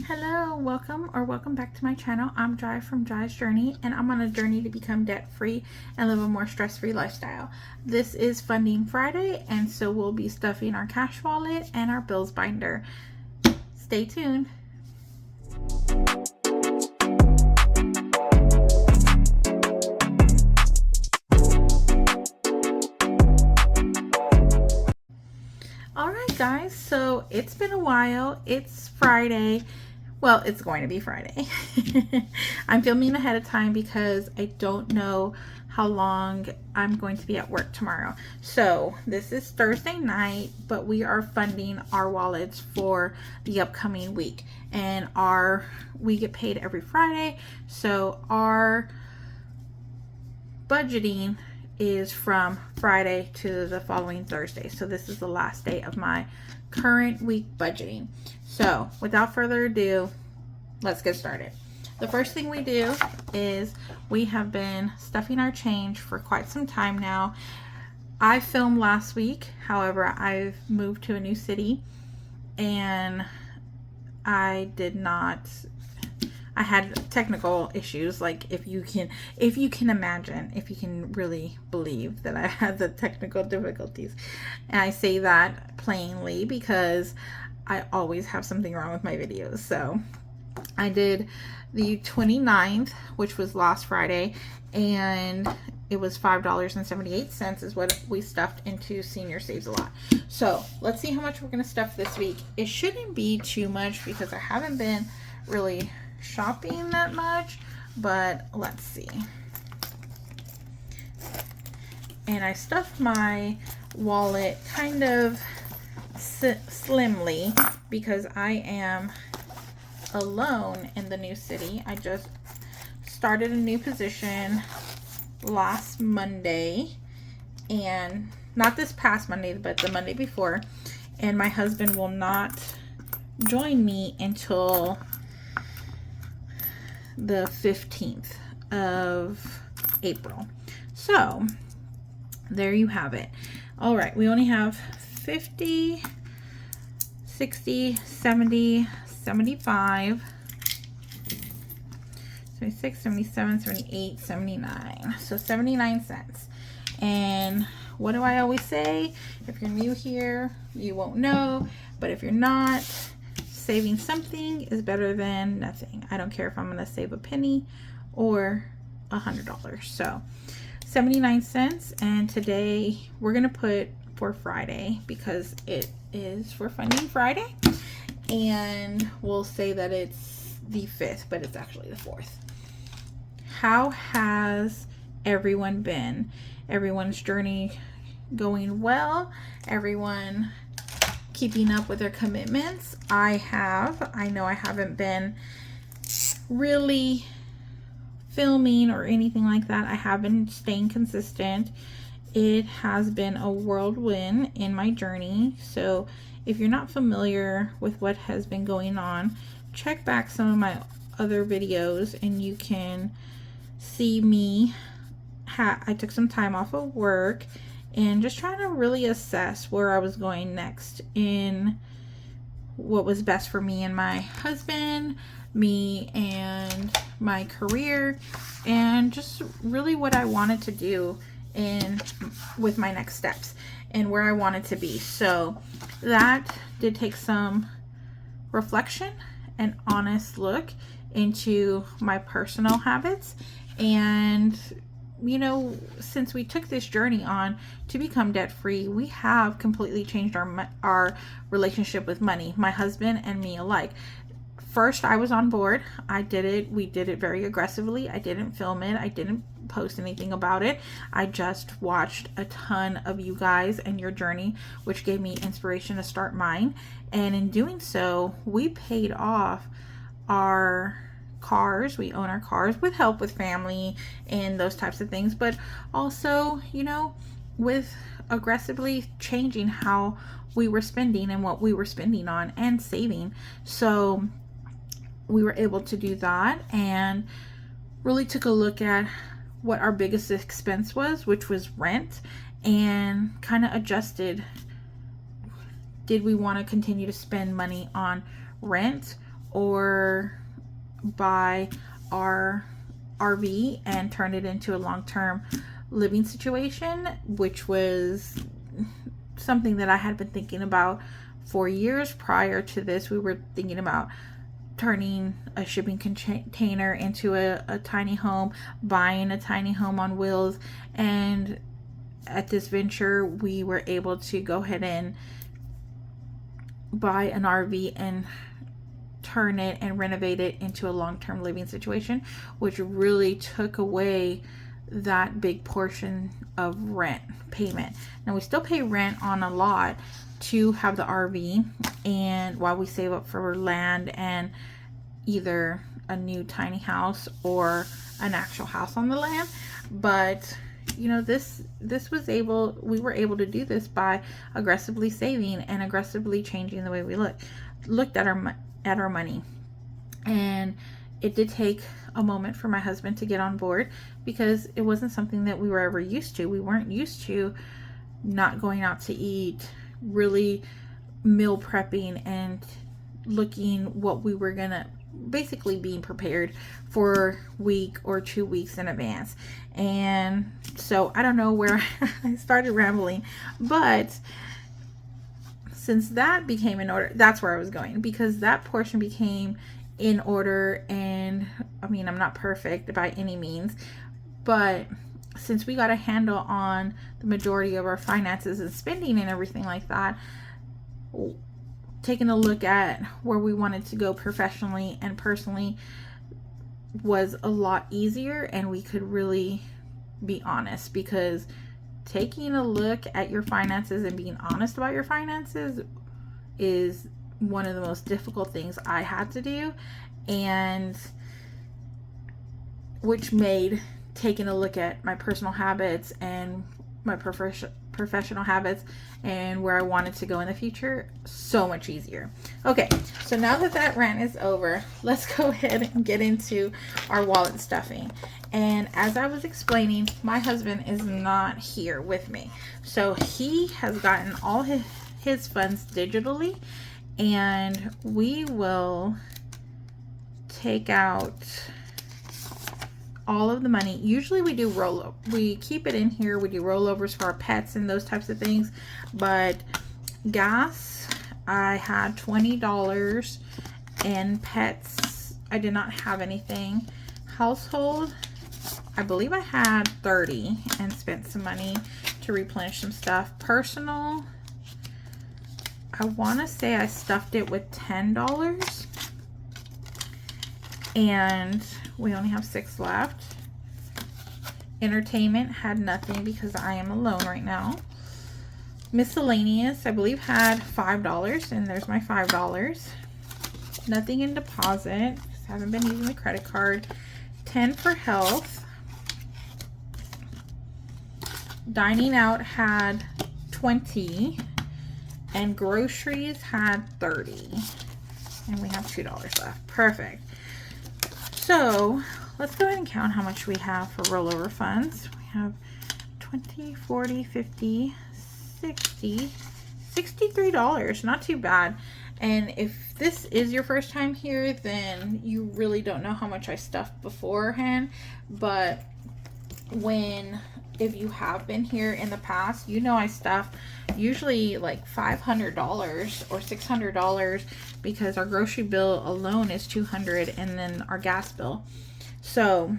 Hello, welcome back to my channel. I'm Jai from Jai's Journey, and I'm on a journey to become debt-free and live a more stress-free lifestyle. This is Funding Friday, and so we'll be stuffing our cash wallet and our bills binder. Stay tuned. Alright guys, so it's been a while. It's Friday. Well, it's going to be Friday. I'm filming ahead of time because I don't know how long I'm going to be at work tomorrow. So this is Thursday night, but we are funding our wallets for the upcoming week. And we get paid every Friday. So our budgeting is from Friday to the following Thursday. So this is the last day of my current week budgeting. So without further ado, let's get started. The first thing we do is we have been stuffing our change for quite some time now. I filmed last week, however, I've moved to a new city and I had technical issues, like if you can really believe that I had the technical difficulties. And I say that plainly because I always have something wrong with my videos. So I did the 29th, which was last Friday, and it was $5.78 is what we stuffed into Senior Saves a Lot. So let's see how much we're gonna stuff this week. It shouldn't be too much because I haven't been really shopping that much, but let's see. And I stuffed my wallet kind of slimly because I am alone in the new city. I just started a new position last Monday, and not this past Monday, but the Monday before, and my husband will not join me until the 15th of April. So there you have it. All right, we only have 50, 60, 70, 75, 76, 77, 78, 79. So 79 cents. And what do I always say? If you're new here, you won't know, but if you're not, saving something is better than nothing. I don't care if I'm going to save a penny or $100. So 79 cents. And today we're going to put for Friday because it is for Funding Friday. And we'll say that it's the 5th, but it's actually the 4th. How has everyone been? Everyone's journey going well? Everyone keeping up with their commitments? I know I haven't been really filming or anything like that. I have been staying consistent. It has been a whirlwind in my journey. So if you're not familiar with what has been going on, check back some of my other videos and you can see me. I took some time off of work and just trying to really assess where I was going next in what was best for me and my husband, me and my career, and just really what I wanted to do with my next steps and where I wanted to be. So that did take some reflection and honest look into my personal habits. And you know, since we took this journey on to become debt-free, we have completely changed our relationship with money, my husband and me alike. First, I was on board. We did it very aggressively. I didn't film it. I didn't post anything about it. I just watched a ton of you guys and your journey, which gave me inspiration to start mine. And in doing so, we paid off our cars. We own our cars with help with family and those types of things, but also, you know, with aggressively changing how we were spending and what we were spending on and saving. So we were able to do that and really took a look at what our biggest expense was, which was rent, and kind of adjusted. Did we want to continue to spend money on rent, or buy our RV and turn it into a long-term living situation, which was something that I had been thinking about for years prior to this. We were thinking about turning a shipping container into a tiny home, buying a tiny home on wheels, and at this venture we were able to go ahead and buy an RV and turn it and renovate it into a long-term living situation, which really took away that big portion of rent payment. Now we still pay rent on a lot to have the RV, and while we save up for land and either a new tiny house or an actual house on the land. But you know, we were able to do this by aggressively saving and aggressively changing the way we looked at our money. And it did take a moment for my husband to get on board, because it wasn't something that we were ever used to. We weren't used to not going out to eat, really meal prepping and looking what we were gonna, basically being prepared for week or 2 weeks in advance. And so I don't know where I started rambling, but since that became in order, that's where I was going, because that portion became in order. And I mean, I'm not perfect by any means, but since we got a handle on the majority of our finances and spending and everything like that, taking a look at where we wanted to go professionally and personally was a lot easier, and we could really be honest, because taking a look at your finances and being honest about your finances is one of the most difficult things I had to do, and which made taking a look at my personal habits and my professional habits and where I wanted to go in the future so much easier. Okay, so now that rant is over, let's go ahead and get into our wallet stuffing. And as I was explaining, my husband is not here with me, so he has gotten all his funds digitally, and we will take out all of the money. Usually we do we keep it in here. We do rollovers for our pets and those types of things. But gas, I had $20, and pets, I did not have anything. Household, I believe I had $30 and spent some money to replenish some stuff. Personal, I want to say I stuffed it with $10, and we only have 6 left. Entertainment had nothing because I am alone right now. Miscellaneous, I believe, had $5, and there's my $5. Nothing in deposit, just haven't been using the credit card. 10 for health. Dining out had 20, and groceries had 30, and we have $2 left. Perfect. So let's go ahead and count how much we have for rollover funds. We have 20, 40, 50, 60, $63. Not too bad. And if this is your first time here, then you really don't know how much I stuffed beforehand. But if you have been here in the past, you know I stuff usually like $500 or $600, because our grocery bill alone is $200, and then our gas bill, so,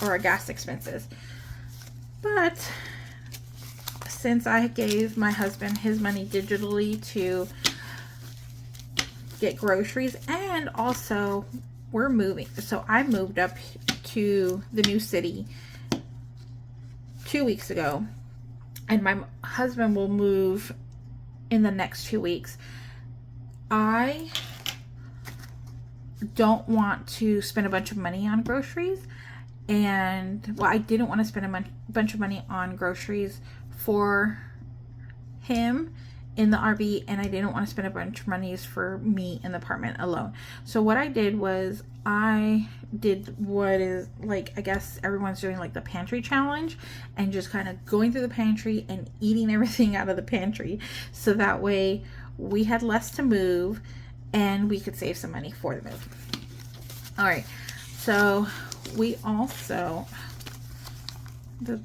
or our gas expenses. But since I gave my husband his money digitally to get groceries, and also we're moving, so I moved up to the new city 2 weeks ago, and my husband will move in the next 2 weeks. I don't want to spend a bunch of money on groceries, and well, I didn't want to spend a bunch of money on groceries for him in the RV, and I didn't want to spend a bunch of money for me in the apartment alone. So what I did was I did what is, like, I guess everyone's doing, like the pantry challenge, and just kind of going through the pantry and eating everything out of the pantry, so that way we had less to move, and we could save some money for the move. All right, so we also, the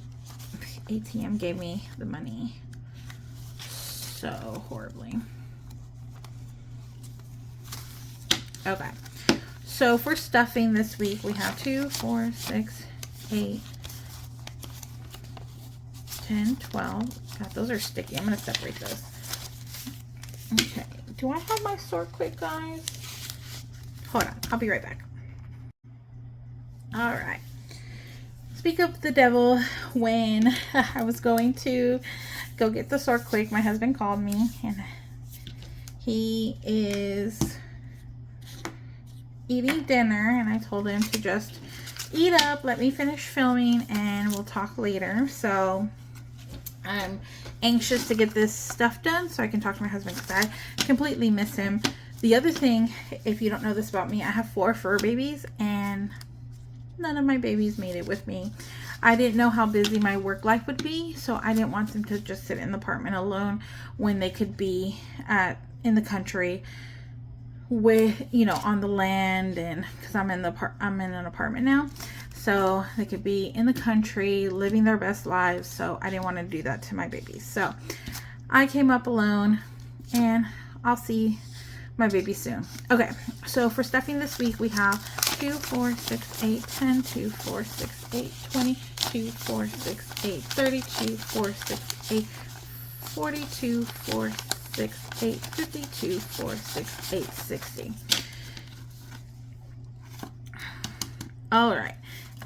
ATM gave me the money so horribly. Okay, so for stuffing this week, we have 2, 4, 6, 8, 10, 12. God, those are sticky. I'm going to separate those. Okay, do I have my sort quick, guys? Hold on, I'll be right back. All right. Speak of the devil, when I was going to go get the sort quick, my husband called me, and he is eating dinner, and I told him to just eat up, let me finish filming, and we'll talk later. So I'm anxious to get this stuff done so I can talk to my husband, because I completely miss him. The other thing, if you don't know this about me, I have 4 fur babies, and none of my babies made it with me. I didn't know how busy my work life would be, so I didn't want them to just sit in the apartment alone when they could be in the country with, you know, on the land, and because I'm in an apartment now, so they could be in the country living their best lives. So I didn't want to do that to my babies, so I came up alone, and I'll see my baby soon. Okay, so for stuffing this week, we have 2, 4, 6, 8, 10, 2, 4, 6, 8, 20, 2, 4, 6, 8, 30, 2, 4, 6, 8, 40, 2, 4, 6, 8, 50, 2, 4, 6, 8, 60. All right,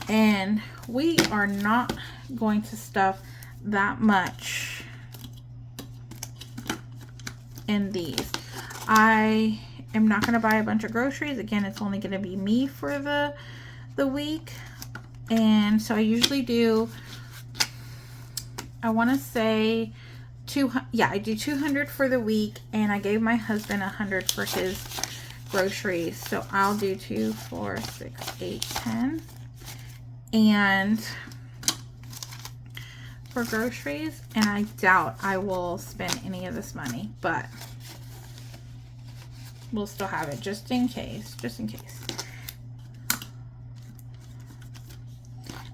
and we are not going to stuff that much in these. I am not going to buy a bunch of groceries. Again, it's only going to be me for the week. And so I usually do, I want to say, I do 200 for the week, and I gave my husband 100 for his groceries. So I'll do 2, 4, 6, 8, 10. And for groceries, and I doubt I will spend any of this money, but we'll still have it just in case,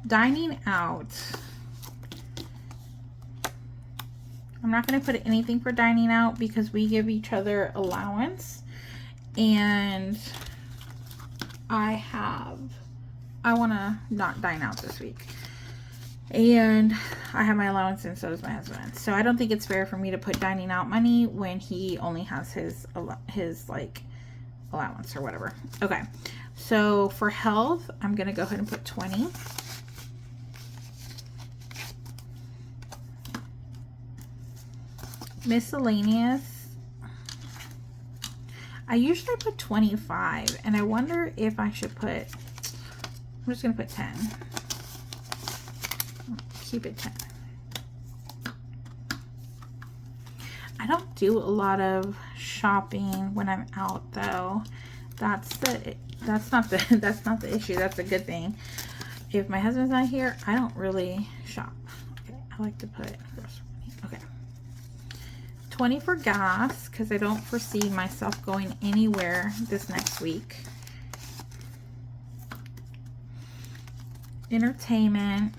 Dining out. I'm not going to put anything for dining out because we give each other allowance, and I want to not dine out this week. And I have my allowance, and so does my husband. So I don't think it's fair for me to put dining out money when he only has his like allowance or whatever. Okay, so for health, I'm gonna go ahead and put 20. Miscellaneous, I usually put 25, and I wonder if I should put, I'm just gonna put 10. Keep it 10. I don't do a lot of shopping when I'm out, though. That's not the issue. That's a good thing. If my husband's not here, I don't really shop. Okay, I like to put grocery. Okay, 20 for gas, because I don't foresee myself going anywhere this next week. Entertainment,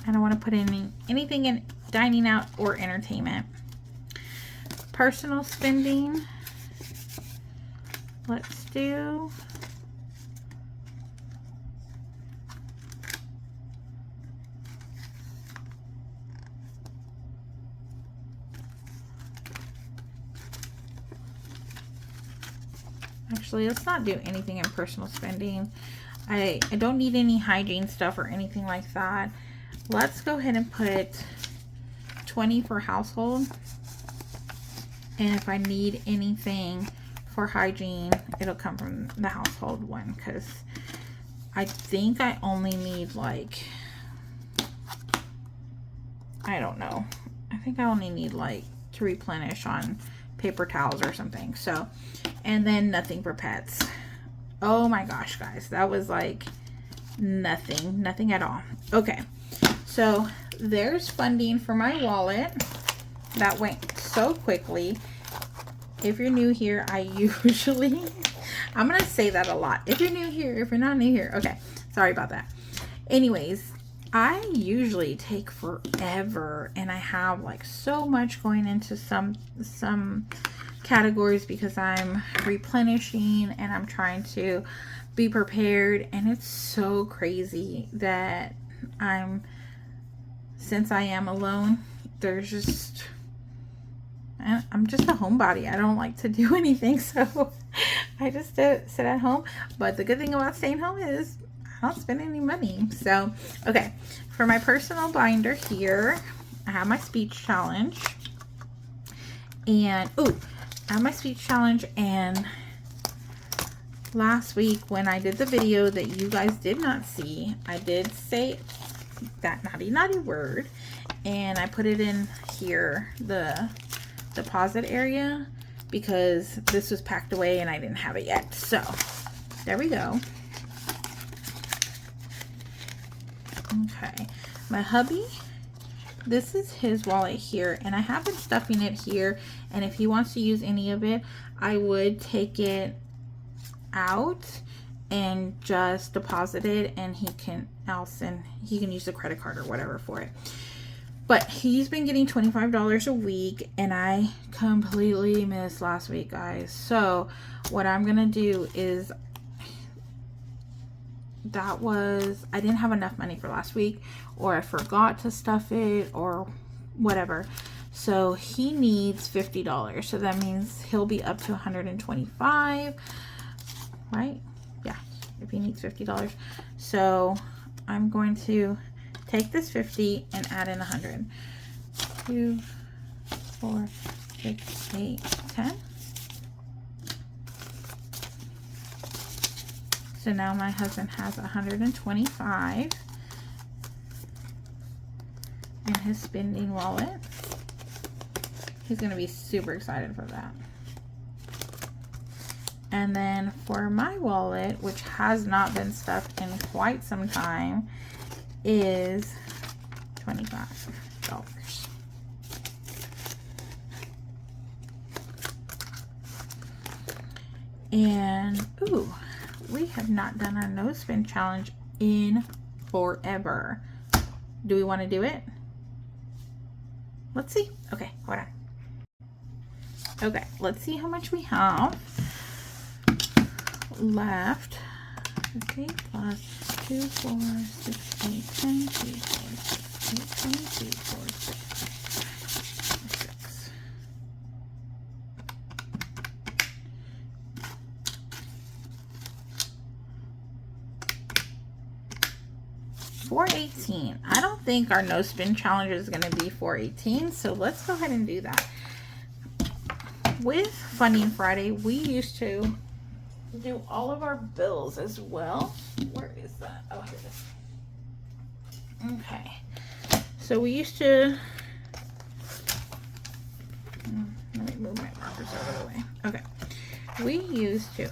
I don't want to put anything in dining out or entertainment. Personal spending, let's do actually, let's not do anything in personal spending. I don't need any hygiene stuff or anything like that. Let's go ahead and put 20 for household. And if I need anything for hygiene, it'll come from the household one, because I think I only need, like, I don't know. I think I only need, like, to replenish on paper towels or something. So, and then nothing for pets. Oh my gosh, guys, that was like nothing at all. Okay, so there's funding for my wallet. That went so quickly. if you're new here, I usually, I'm going to say that a lot. If you're new here, if you're not new here. Okay, sorry about that. Anyways, I usually take forever, and I have like so much going into some categories because I'm replenishing and I'm trying to be prepared, and it's so crazy that since I am alone, there's just, I'm just a homebody. I don't like to do anything, so I just sit at home. But the good thing about staying home is I don't spend any money. So, okay, for my personal binder here, I have my speech challenge. And, I have my speech challenge. And last week when I did the video that you guys did not see, I did say that naughty word. And I put it in here, the deposit area, because this was packed away and I didn't have it yet. So, there we go. Okay, my hubby, this is his wallet here, and I have been stuffing it here, and if he wants to use any of it, I would take it out and just deposit it, and he can use the credit card or whatever for it. But he's been getting $25 a week, and I completely missed last week, guys. So what I'm gonna do is, I didn't have enough money for last week, or I forgot to stuff it, or whatever. So he needs $50. So that means he'll be up to $125, right? Yeah, if he needs $50. So I'm going to take this 50 and add in 100. 2, 4, 6, 8, 10. So now my husband has 125 in his spending wallet. He's going to be super excited for that. And then for my wallet, which has not been stuffed in quite some time, is $25. And, we have not done our no spin challenge in forever. Do we want to do it? Let's see. Okay, hold on. Okay, let's see how much we have left. Okay, plus 2, 4, 6, 8, 10, 2, 4, 6, 8, 22, 4, 6. $4.18. I don't think our no spin challenge is going to be $4.18, so let's go ahead and do that. With Funding Friday, we used to do all of our bills as well. Where is that? Oh, here it is. Okay. So we used to, let me move my markers out of the way. Okay. We used to,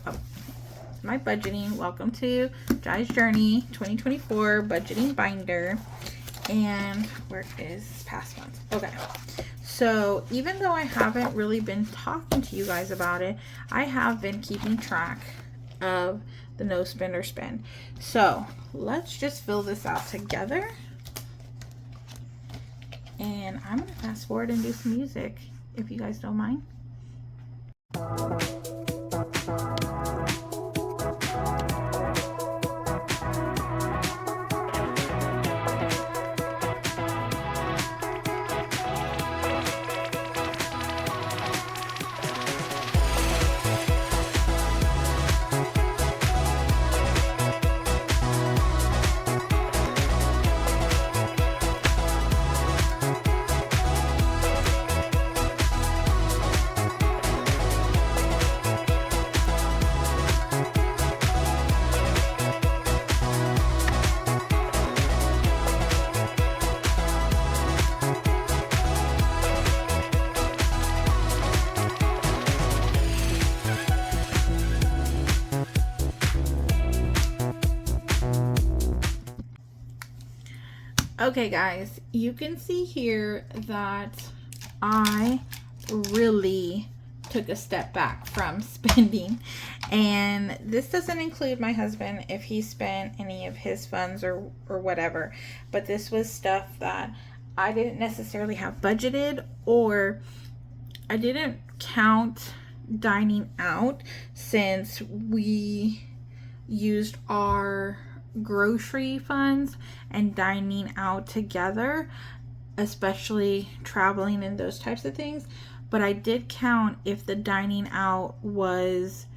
my budgeting. Welcome to Jai's Journey 2024 budgeting binder. And where is past months? Okay. So even though I haven't really been talking to you guys about it, I have been keeping track of the no spend or spend. So let's just fill this out together. And I'm going to fast forward and do some music, if you guys don't mind. Okay guys, you can see here that I really took a step back from spending. And this doesn't include my husband if he spent any of his funds or whatever, but this was stuff that I didn't necessarily have budgeted, or I didn't count dining out since we used our grocery funds and dining out together, especially traveling and those types of things. But I did count if the dining out was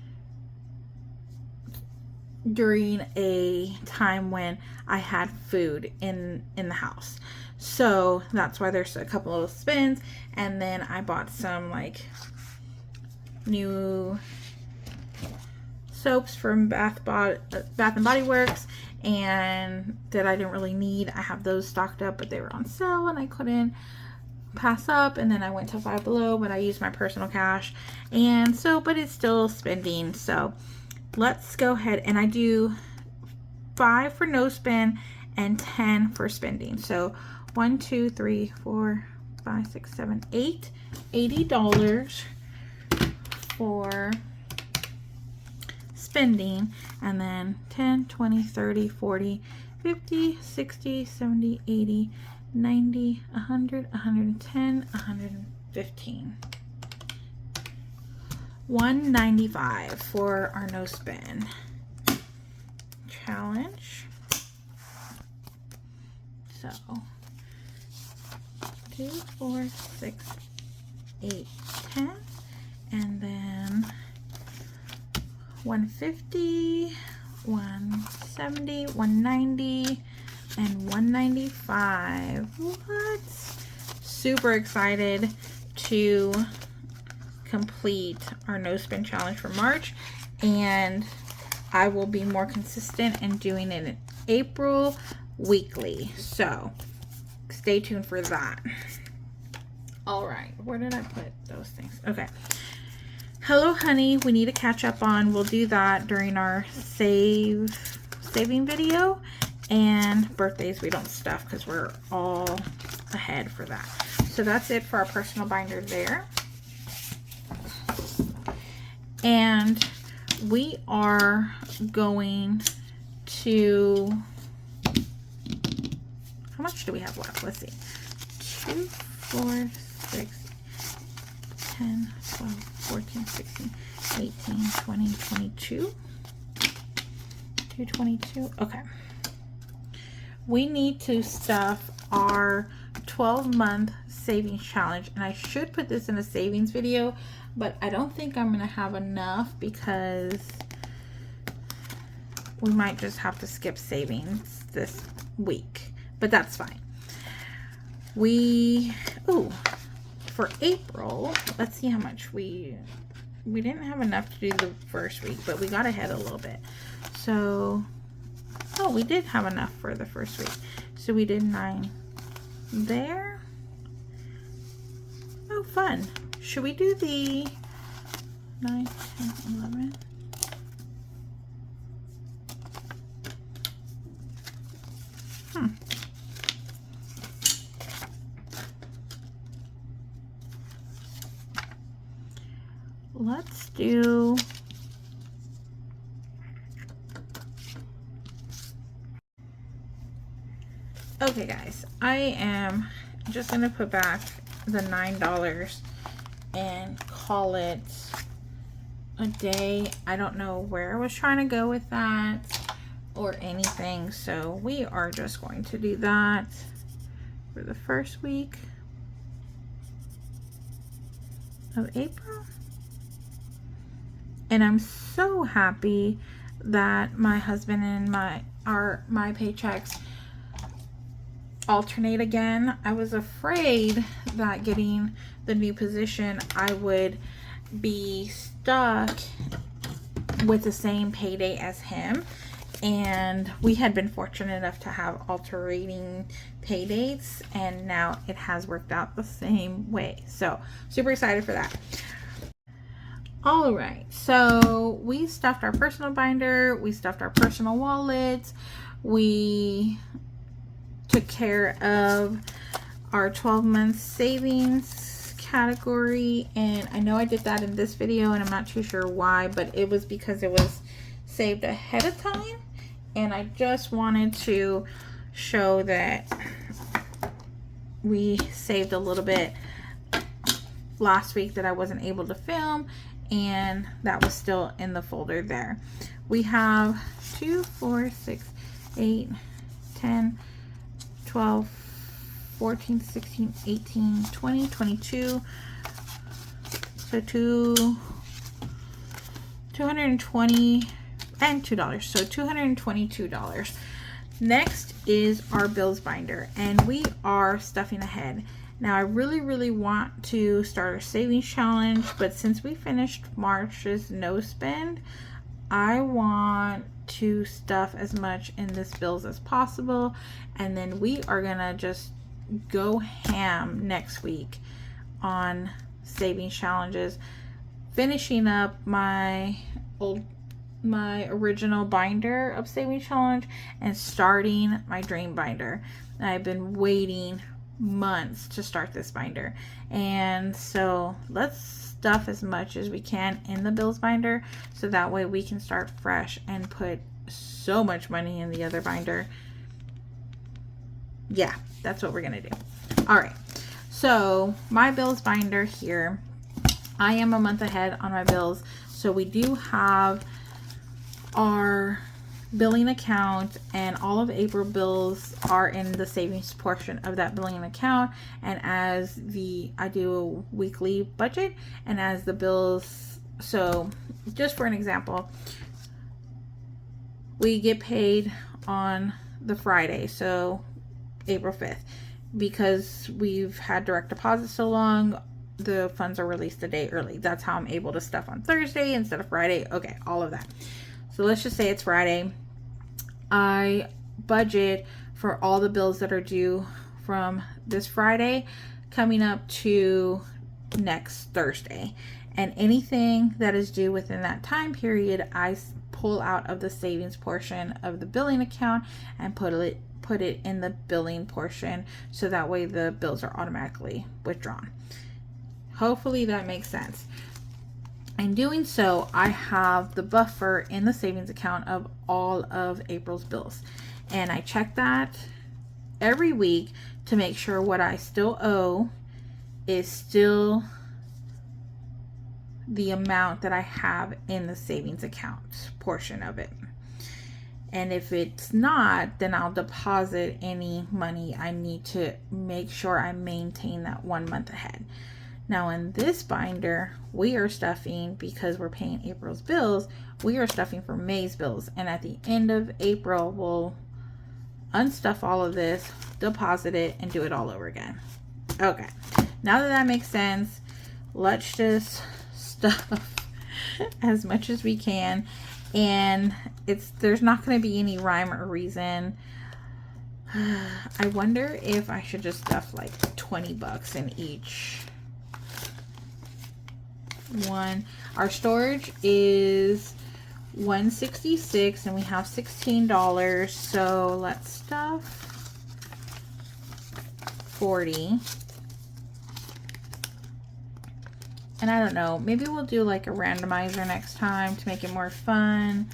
during a time when I had food in the house. So that's why there's a couple of spends. And then I bought some like new soaps from Bath and Body Works, and that I didn't really need. I have those stocked up, but they were on sale and I couldn't pass up. And then I went to Five Below, but I used my personal cash, and so, but it's still spending. So let's go ahead, and I do 5 for no spend and 10 for spending. So 1, 2, 3, 4, 5, 6, 7, 8, $80 for spending, and then 10, 20, 30, 40, 50, 60, 70, 80, 90, 100, 110, 115. $195 for our no spend challenge. So 2, 4, 6, 8, 10, and then 150, 170, 190, and 195. What? Super excited to complete our no spend challenge for March, and I will be more consistent in doing it in April weekly. So stay tuned for that. All right, where did I put those things? Okay. Hello Honey, we need to catch up on. We'll do that during our saving video. And birthdays we don't stuff because we're all ahead for that. So that's it for our personal binder there. And we are going to, how much do we have left? Let's see. 2, 4, 6, 10, 12, 14, 16, 18, 20, 22. 222. Okay. We need to stuff our 12-month savings challenge, and I should put this in a savings video, but I don't think I'm going to have enough because we might just have to skip savings this week, but that's fine. For April, let's see how much we didn't have enough to do the first week, but we got ahead a little bit. So, oh, we did have enough for the first week. So we did 9 there. Oh, fun. Should we do the 9, 10, 11? Let's do okay guys, I am just gonna put back the $9 and call it a day. I don't know where I was trying to go with that or anything, so we are just going to do that for the first week of April. And I'm so happy that my husband and my paychecks alternate again. I was afraid that getting the new position, I would be stuck with the same payday as him. And we had been fortunate enough to have alternating pay dates, and now it has worked out the same way. So super excited for that. All right, so we stuffed our personal binder, we stuffed our personal wallets, we took care of our 12-month savings category, and I know I did that in this video and I'm not too sure why, but it was because it was saved ahead of time, and I just wanted to show that we saved a little bit last week that I wasn't able to film, and that was still in the folder there. We have 2, 4, 6, 8, 10, 12, 14, 16, 18, 20, 22. So $220 and $2. So $222. Next is our bills binder, and we are stuffing ahead. Now I really want to start our savings challenge, but since we finished March's no spend, I want to stuff as much in this bills as possible, and then we are gonna just go ham next week on savings challenges, finishing up my original binder of savings challenge and starting my dream binder. I've been waiting months to start this binder, and so let's stuff as much as we can in the bills binder so that way we can start fresh and put so much money in the other binder. Yeah, that's what we're gonna do. All right, so my bills binder here, I am a month ahead on my bills, so we do have our billing account, and all of April bills are in the savings portion of that billing account. And as I do a weekly budget, and as the bills, so just for an example, we get paid on the Friday, so April 5th, because we've had direct deposit so long, the funds are released a day early. That's how I'm able to stuff on Thursday instead of Friday. Okay, all of that. So let's just say it's Friday. I budget for all the bills that are due from this Friday coming up to next Thursday, and anything that is due within that time period I pull out of the savings portion of the billing account and put it in the billing portion, so that way the bills are automatically withdrawn. Hopefully that makes sense. In doing so, I have the buffer in the savings account of all of April's bills, and I check that every week to make sure what I still owe is still the amount that I have in the savings account portion of it. And if it's not, then I'll deposit any money I need to make sure I maintain that 1 month ahead. Now in this binder, we are stuffing, because we're paying April's bills, we are stuffing for May's bills. And at the end of April, we'll unstuff all of this, deposit it, and do it all over again. Okay, now that makes sense, let's just stuff as much as we can. And there's not going to be any rhyme or reason. I wonder if I should just stuff like $20 in each one. Our storage is $166 and we have $16, so let's stuff 40. And I don't know, maybe we'll do like a randomizer next time to make it more fun.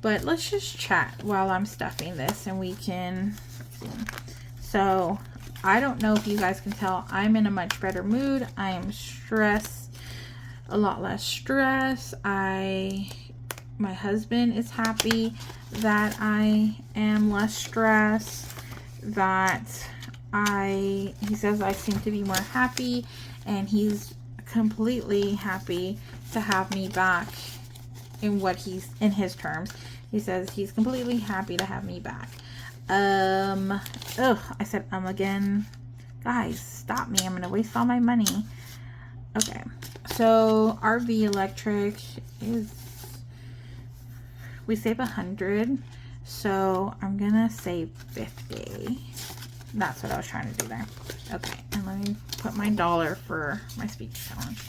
But let's just chat while I'm stuffing this and we can see. So I don't know if you guys can tell, I'm in a much better mood. I am stressed, a lot less stress. My husband is happy that I am less stressed, that he says I seem to be more happy, and he's completely happy to have me back in his terms. He says he's completely happy to have me back. I said again. Guys, stop me. I'm gonna waste all my money. Okay, so RV electric is, we save 100, so I'm gonna save 50. That's what I was trying to do there. Okay, and let me put my $1 for my speech challenge.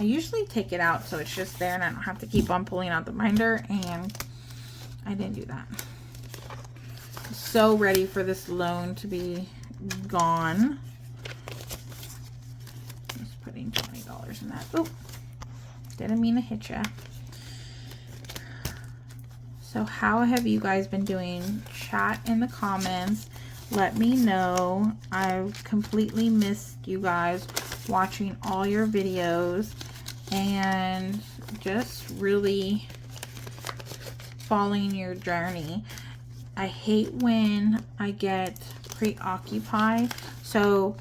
I usually take it out so it's just there and I don't have to keep on pulling out the binder, and I didn't do that. so ready for this loan to be gone. Just putting $20 in that. Oh, didn't mean to hit ya. So how have you guys been doing? Chat in the comments. Let me know. I've completely missed you guys watching all your videos and just really following your journey. I hate when I get preoccupied. So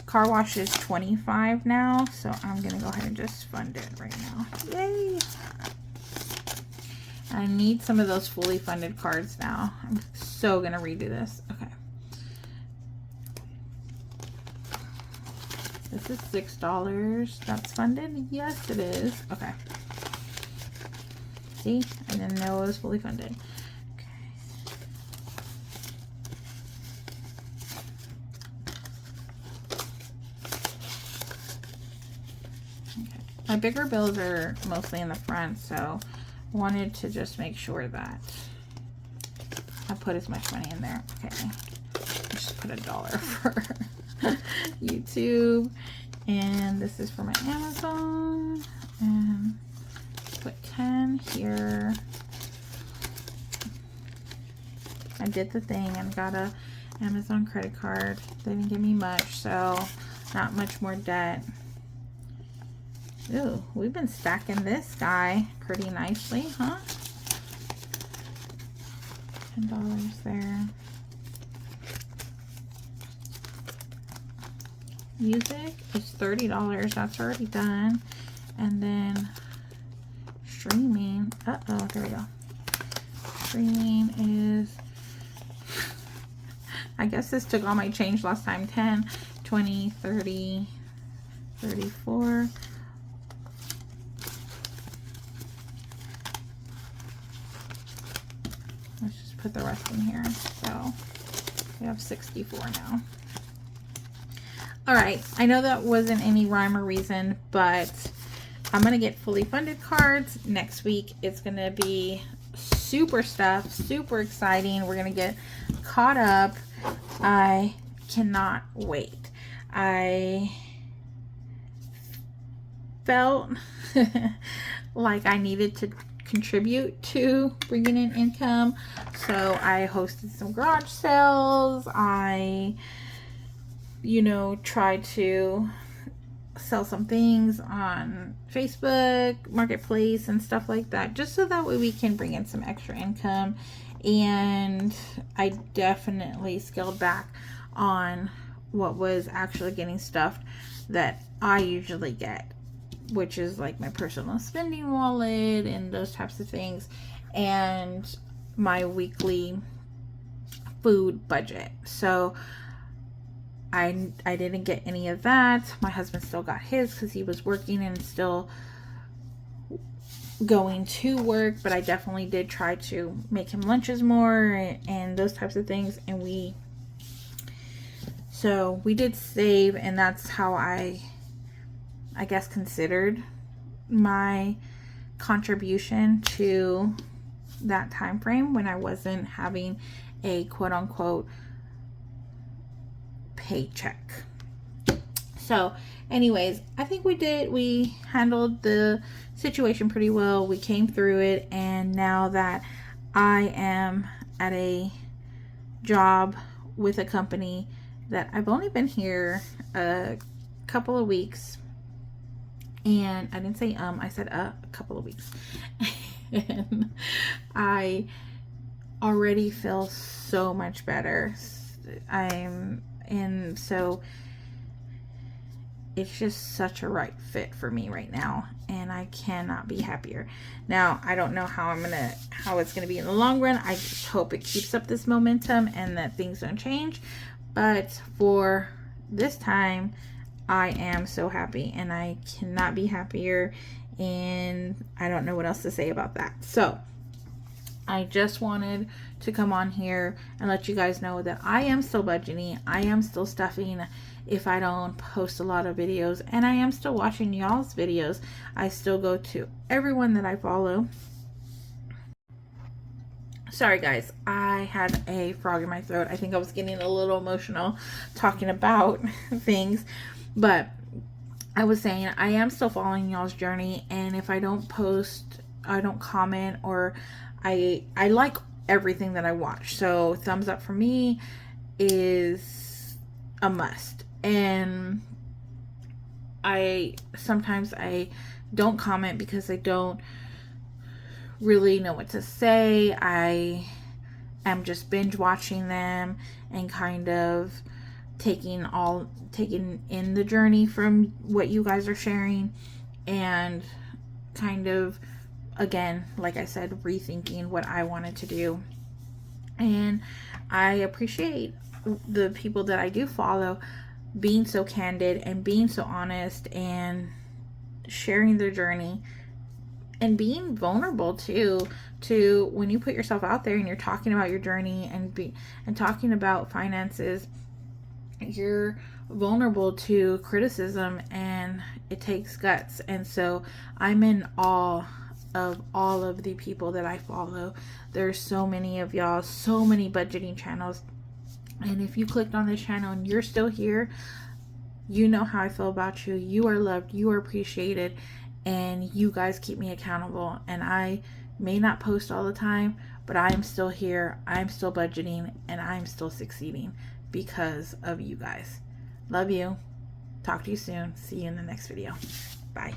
car wash is $25 now, so I'm gonna go ahead and just fund it right now. Yay! I need some of those fully funded cards now. I'm so gonna redo this. Okay. This is $6. That's funded? Yes, it is. Okay. See? I didn't know it was fully funded. Okay. My bigger bills are mostly in the front, so wanted to just make sure that I put as much money in there. Okay, just put $1 for YouTube, and this is for my Amazon, and put 10 here. I did the thing and got a Amazon credit card. They didn't give me much, so not much more debt. Ooh, we've been stacking this guy pretty nicely, huh? $10 there. Music is $30. That's already done. And then streaming. Uh-oh, there we go. Streaming is... I guess this took all my change last time. 10, 20, 30, 34... Let's just put the rest in here. So we have 64 now. All right. I know that wasn't any rhyme or reason, but I'm going to get fully funded cards next week. It's going to be super stuff, super exciting. We're going to get caught up. I cannot wait. I felt like I needed to contribute to bringing in income, so I hosted some garage sales. I, you know, tried to sell some things on Facebook Marketplace and stuff like that, just so that way we can bring in some extra income. And I definitely scaled back on what was actually getting stuffed that I usually get, which is like my personal spending wallet and those types of things, and my weekly food budget. So I didn't get any of that. My husband still got his because he was working and still going to work, but I definitely did try to make him lunches more and those types of things. And we did save, and that's how I guess considered my contribution to that time frame when I wasn't having a quote-unquote paycheck. So anyways, I think we handled the situation pretty well. We came through it, and now that I am at a job with a company that I've only been here a couple of weeks, and I didn't say I said a couple of weeks. And I already feel so much better. So it's just such a right fit for me right now, and I cannot be happier. Now, I don't know how it's gonna be in the long run. I just hope it keeps up this momentum and that things don't change. But for this time, I am so happy, and I cannot be happier, and I don't know what else to say about that. So I just wanted to come on here and let you guys know that I am still budgeting. I am still stuffing if I don't post a lot of videos, and I am still watching y'all's videos. I still go to everyone that I follow. Sorry guys, I had a frog in my throat. I think I was getting a little emotional talking about things, but I was saying I am still following y'all's journey, and if I don't post, I don't comment, or I like everything that I watch. So thumbs up for me is a must. And sometimes I don't comment because I don't really know what to say. I am just binge watching them and kind of taking in the journey from what you guys are sharing, and kind of, again, like I said, rethinking what I wanted to do. And I appreciate the people that I do follow being so candid and being so honest and sharing their journey and being vulnerable too, to when you put yourself out there and you're talking about your journey and talking about finances, you're vulnerable to criticism, and it takes guts. And so I'm in awe of all of the people that I follow. There's so many of y'all, so many budgeting channels, and if you clicked on this channel and you're still here, you know how I feel about you. You are loved, you are appreciated, and you guys keep me accountable. And I may not post all the time, but I am still here, I'm still budgeting, and I'm still succeeding because of you guys. Love you. Talk to you soon. See you in the next video. Bye.